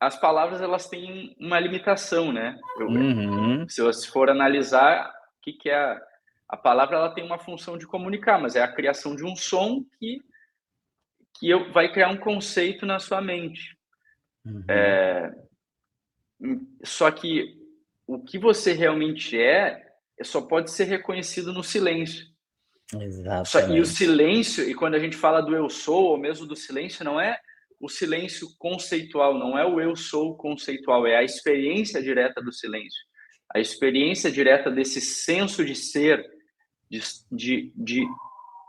as palavras elas têm uma limitação, né? Uhum. Se você for analisar, o que é a palavra, ela tem uma função de comunicar, mas é a criação de um som que vai criar um conceito na sua mente. Uhum. Só que o que você realmente só pode ser reconhecido no silêncio. E o Exatamente. silêncio, e quando a gente fala do eu sou, ou mesmo do silêncio, não é o silêncio conceitual, não é o eu sou conceitual, é a experiência direta do silêncio. A experiência direta desse senso de ser, de,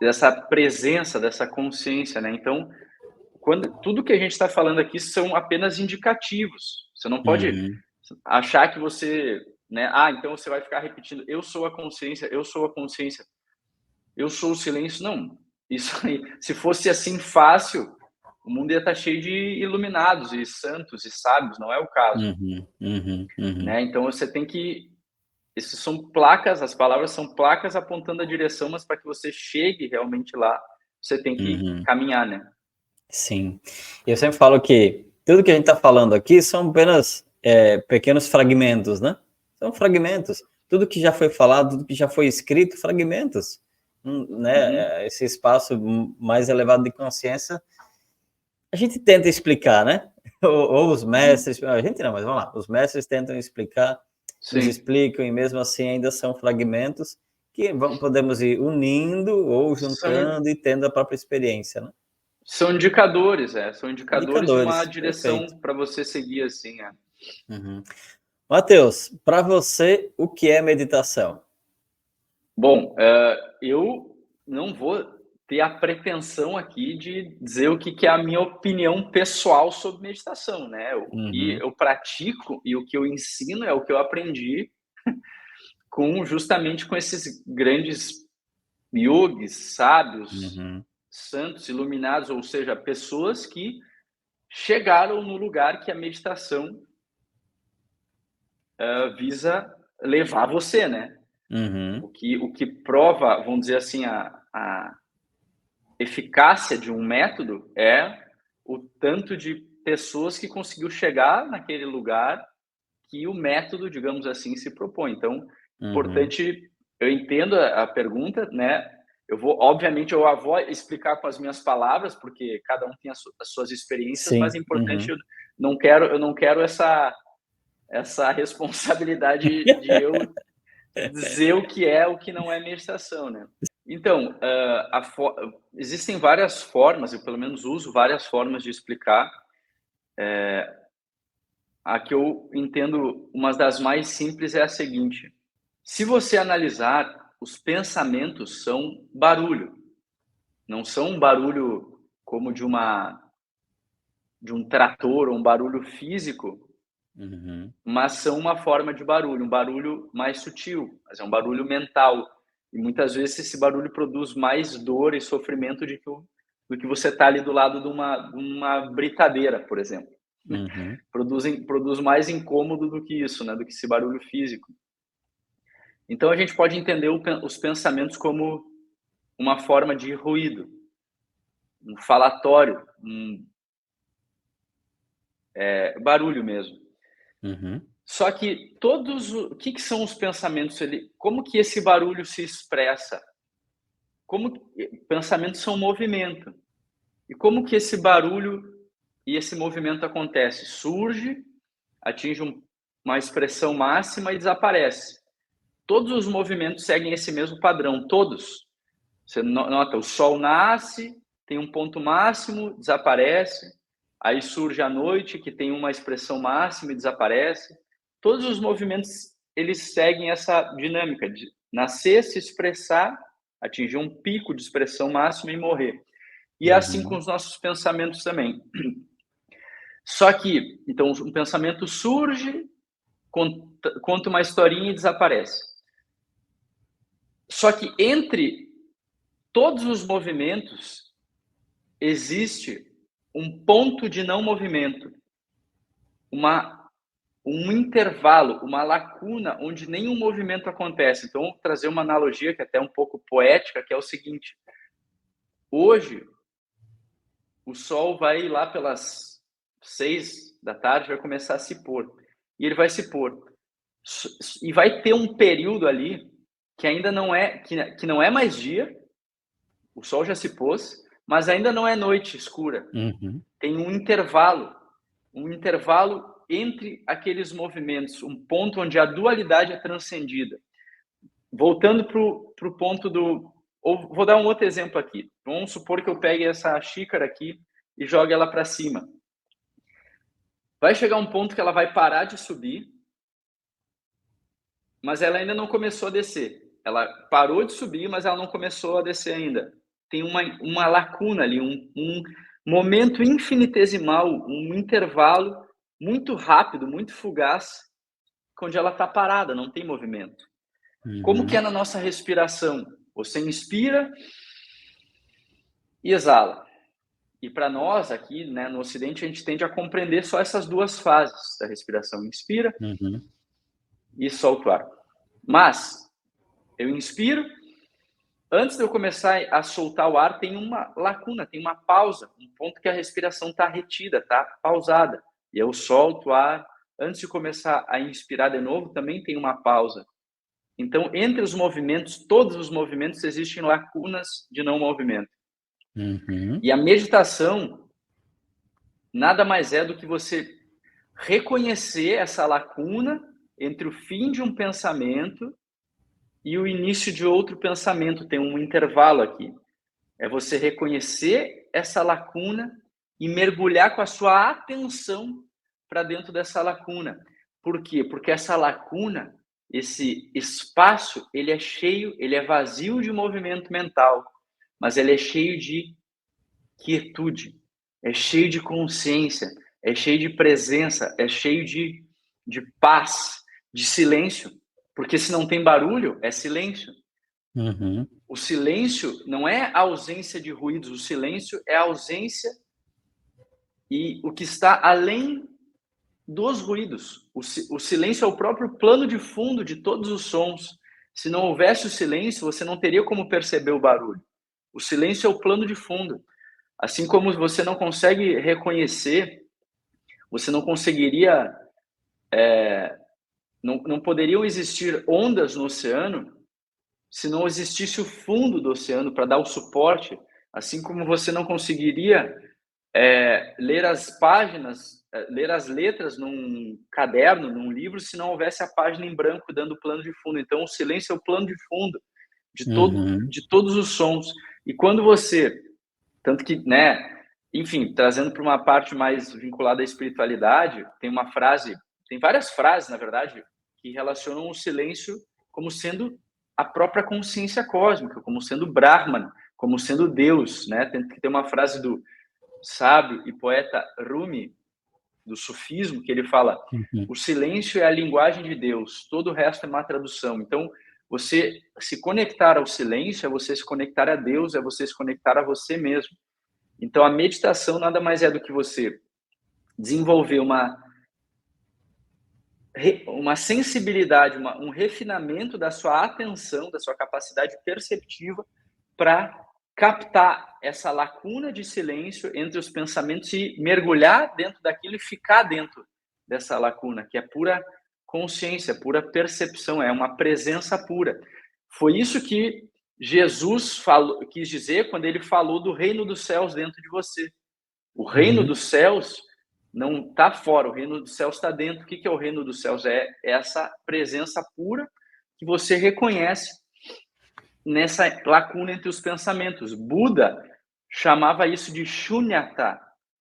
dessa presença, dessa consciência, né? Então, tudo que a gente está falando aqui são apenas indicativos. Você não pode Uhum. achar que você, né? Então você vai ficar repetindo: eu sou a consciência, eu sou a consciência, eu sou o silêncio. Não, isso aí. Se fosse assim fácil, o mundo ia estar cheio de iluminados e santos e sábios. Não é o caso, Uhum. Uhum. Uhum. né? Então você tem que Esses são placas, as palavras são placas apontando a direção, mas para que você chegue realmente lá, você tem que Uhum. caminhar, né? Sim. Eu sempre falo que tudo que a gente está falando aqui são apenas pequenos fragmentos, né? São fragmentos. Tudo que já foi falado, tudo que já foi escrito, fragmentos. Uhum. Né? Esse espaço mais elevado de consciência, a gente tenta explicar, né? Ou os Uhum. mestres, a gente não, mas vamos lá, os mestres tentam explicar, nos Sim. explicam, e mesmo assim ainda são fragmentos que podemos ir unindo ou São, juntando e tendo a própria experiência, né? são indicadores, São indicadores de uma Indicadores, perfeito. direção para você seguir, assim, Uhum. Matheus, para você, o que é meditação? Bom, eu não vou ter a pretensão aqui de dizer o que é a minha opinião pessoal sobre meditação, né? O que Uhum. eu pratico e o que eu ensino é o que eu aprendi justamente com esses grandes yogis, sábios, Uhum. santos, iluminados, ou seja, pessoas que chegaram no lugar que a meditação visa levar você, né? Uhum. O que prova, vamos dizer assim, a eficácia de um método é o tanto de pessoas que conseguiu chegar naquele lugar que o método, digamos assim, se propõe. Então, Uhum. importante, eu entendo a pergunta, né? Obviamente, eu vou explicar com as minhas palavras, porque cada um tem as suas experiências, mas é Sim. importante, Uhum. eu não quero essa responsabilidade de eu dizer o que é, o que não é meditação, né? Então, existem várias formas, eu pelo menos uso várias formas de explicar. A que eu entendo, uma das mais simples é a seguinte: se você analisar, os pensamentos são barulho, não são um barulho como de um trator ou um barulho físico, Uhum. mas são uma forma de barulho, um barulho mais sutil, mas é um barulho mental. E muitas vezes esse barulho produz mais dor e sofrimento do que você está ali do lado de uma britadeira, por exemplo. Uhum. Produz mais incômodo do que isso, né? Do que esse barulho físico. Então a gente pode entender os pensamentos como uma forma de ruído, um falatório, um barulho mesmo. Uhum. Só que o que são os pensamentos? Como que esse barulho se expressa? Pensamentos são movimento. E como que esse barulho e esse movimento acontece? Surge, atinge uma expressão máxima e desaparece. Todos os movimentos seguem esse mesmo padrão, todos. Você nota, o sol nasce, tem um ponto máximo, desaparece. Aí surge a noite, que tem uma expressão máxima e desaparece. Todos os movimentos, eles seguem essa dinâmica de nascer, se expressar, atingir um pico de expressão máxima e morrer. E é assim com Uhum. os nossos pensamentos também. Só que, então, um pensamento surge, conta uma historinha e desaparece. Só que entre todos os movimentos existe um ponto de não movimento, uma, um intervalo, uma lacuna onde nenhum movimento acontece. Então, vou trazer uma analogia que é até um pouco poética, que é o seguinte: hoje o sol vai lá pelas 6 da tarde, vai começar a se pôr. E ele vai se pôr. E vai ter um período ali que ainda não é, que não é mais dia, o sol já se pôs, mas ainda não é noite escura. Uhum. Tem um intervalo entre aqueles movimentos, um ponto onde a dualidade é transcendida. Voltando para o ponto do... Ou vou dar um outro exemplo aqui. Vamos supor que eu pegue essa xícara aqui e jogue ela para cima. Vai chegar um ponto que ela vai parar de subir, mas ela ainda não começou a descer. Ela parou de subir, mas ela não começou a descer ainda. Tem uma lacuna ali, um momento infinitesimal, um intervalo muito rápido, muito fugaz, onde ela está parada, não tem movimento. Como que é na nossa respiração? Você inspira e exala. E para nós aqui, né, no Ocidente, a gente tende a compreender só essas duas fases da respiração. Inspira e solta o ar. Mas eu inspiro, antes de eu começar a soltar o ar, tem uma lacuna, tem uma pausa, um ponto que a respiração está retida, está pausada. E eu solto o ar. Antes de começar a inspirar de novo, também tem uma pausa. Então, entre os movimentos, todos os movimentos, existem lacunas de não movimento. E a meditação nada mais é do que você reconhecer essa lacuna entre o fim de um pensamento e o início de outro pensamento. Tem um intervalo aqui. É você reconhecer essa lacuna e mergulhar com a sua atenção para dentro dessa lacuna. Por quê? Porque essa lacuna, esse espaço, ele é cheio, ele é vazio de movimento mental, mas ele é cheio de quietude, é cheio de consciência, é cheio de presença, é cheio de paz, de silêncio. Porque se não tem barulho, é silêncio. O silêncio não é a ausência de ruídos, o silêncio é a ausência e o que está além dos ruídos. O silêncio é o próprio plano de fundo de todos os sons. Se não houvesse o silêncio, você não teria como perceber o barulho. O silêncio é o plano de fundo. Assim como você não consegue reconhecer, você não conseguiria... não poderiam existir ondas no oceano se não existisse o fundo do oceano para dar o suporte, assim como você não conseguiria ler as páginas, ler as letras num caderno, num livro, se não houvesse a página em branco dando o plano de fundo. Então, o silêncio é o plano de fundo de todos os sons. E quando você... Tanto que, né, enfim, trazendo para uma parte mais vinculada à espiritualidade, tem uma frase, tem várias frases, na verdade, que relacionam o silêncio como sendo a própria consciência cósmica, como sendo Brahman, como sendo Deus, né? Tem uma frase do sábio e poeta Rumi, do sufismo, que ele fala: o silêncio é a linguagem de Deus, todo o resto é má tradução. Então, você se conectar ao silêncio é você se conectar a Deus, é você se conectar a você mesmo. Então, a meditação nada mais é do que você desenvolver uma sensibilidade, um refinamento da sua atenção, da sua capacidade perceptiva para captar essa lacuna de silêncio entre os pensamentos e mergulhar dentro daquilo e ficar dentro dessa lacuna, que é pura consciência, pura percepção, é uma presença pura. Foi isso que Jesus quis dizer quando ele falou do reino dos céus dentro de você. O reino dos céus não está fora, o reino dos céus está dentro. O que é o reino dos céus? É essa presença pura que você reconhece nessa lacuna entre os pensamentos. Buda chamava isso de shunyata,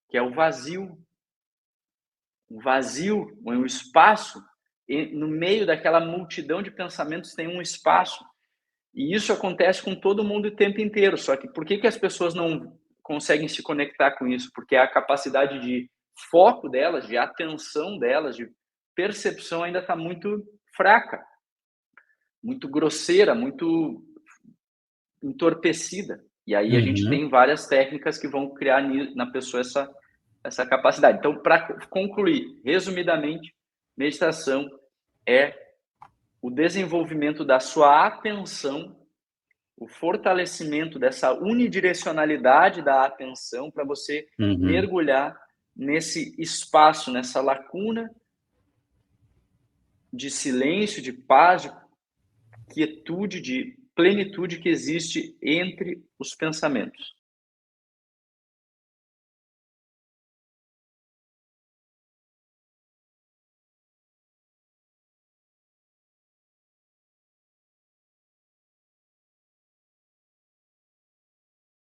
que é o vazio. O vazio, um espaço, no meio daquela multidão de pensamentos tem um espaço. E isso acontece com todo mundo o tempo inteiro. Só que por que as pessoas não conseguem se conectar com isso? Porque a capacidade de foco delas, de atenção delas, de percepção ainda está muito fraca, muito grosseira, muito entorpecida. E aí a gente tem várias técnicas que vão criar na pessoa essa capacidade. Então, para concluir, resumidamente, meditação é o desenvolvimento da sua atenção, o fortalecimento dessa unidirecionalidade da atenção para você mergulhar nesse espaço, nessa lacuna de silêncio, de paz, de quietude, de plenitude que existe entre os pensamentos.